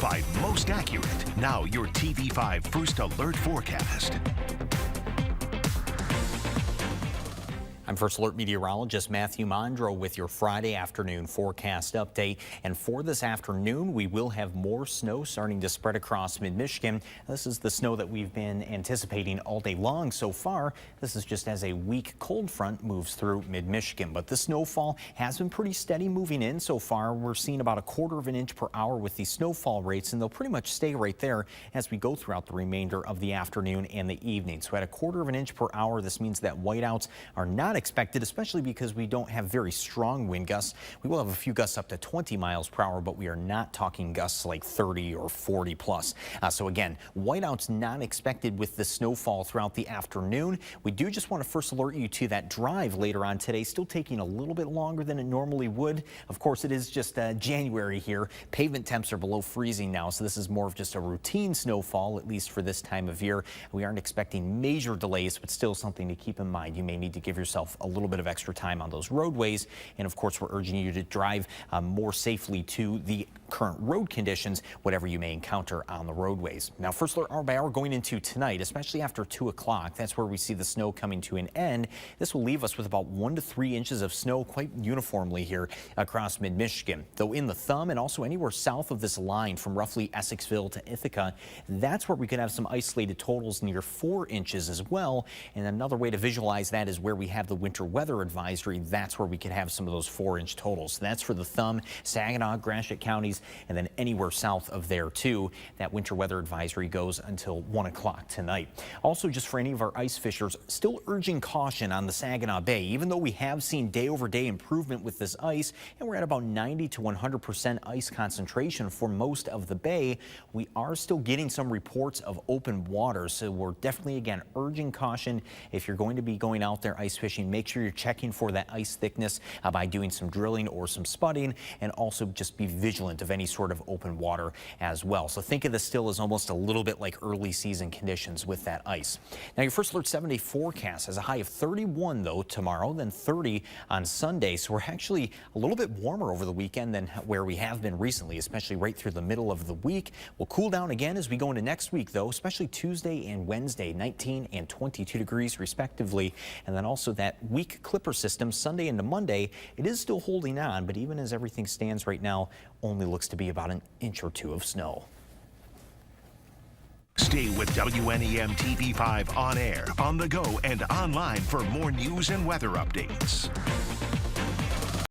5 most accurate. Now your TV5 First Alert forecast. I'm First Alert Meteorologist Mathieu Mondro with your Friday afternoon forecast update. And for this afternoon, we will have more snow starting to spread across mid-Michigan. This is the snow that we've been anticipating all day long so far. This is just as a weak cold front moves through mid-Michigan. But the snowfall has been pretty steady moving in so far. We're seeing about 1/4 of an inch per hour with these snowfall rates, and they'll pretty much stay right there as we go throughout the remainder of the afternoon and the evening. So at 1/4 of an inch per hour, this means that whiteouts are not expected, especially because we don't have very strong wind gusts. We will have a few gusts up to 20 miles per hour, but we are not talking gusts like 30 or 40 plus. So again, whiteouts not expected with the snowfall throughout the afternoon. We do just want to first alert you to that drive later on today, still taking a little bit longer than it normally would. Of course, it is just January here. Pavement temps are below freezing now, so this is more of just a routine snowfall, at least for this time of year. We aren't expecting major delays, but still something to keep in mind. You may need to give yourself a little bit of extra time on those roadways. And of course, we're urging you to drive more safely to the current road conditions, whatever you may encounter on the roadways. Now, first alert hour by hour going into tonight, especially after 2 o'clock, that's where we see the snow coming to an end. This will leave us with about 1 to 3 inches of snow quite uniformly here across mid-Michigan. Though in the thumb and also anywhere south of this line from roughly Essexville to Ithaca, that's where we could have some isolated totals near 4 inches as well. And another way to visualize that is where we have the winter weather advisory. That's where we could have some of those 4-inch totals. That's for the thumb, Saginaw, Gratiot counties, and then anywhere south of there too. That winter weather advisory goes until 1 o'clock tonight. Also, just for any of our ice fishers, still urging caution on the Saginaw Bay. Even though we have seen day over day improvement with this ice, and we're at about 90 to 100% ice concentration for most of the bay, we are still getting some reports of open water. So we're definitely, again, urging caution. If you're going to be going out there ice fishing, make sure you're checking for that ice thickness by doing some drilling or some spudding, and also just be vigilant of any sort of open water as well. So think of this still as almost a little bit like early season conditions with that ice. Now, your First Alert 7-day forecast has a high of 31 though tomorrow, then 30 on Sunday. So we're actually a little bit warmer over the weekend than where we have been recently, especially right through the middle of the week. We'll cool down again as we go into next week though, especially Tuesday and Wednesday, 19 and 22 degrees respectively. And then also that weak clipper system Sunday into Monday, it is still holding on, but even as everything stands right now, only looks to be about 1 inch or 2 of snow. Stay with WNEM TV5 on air, on the go, and online for more news and weather updates.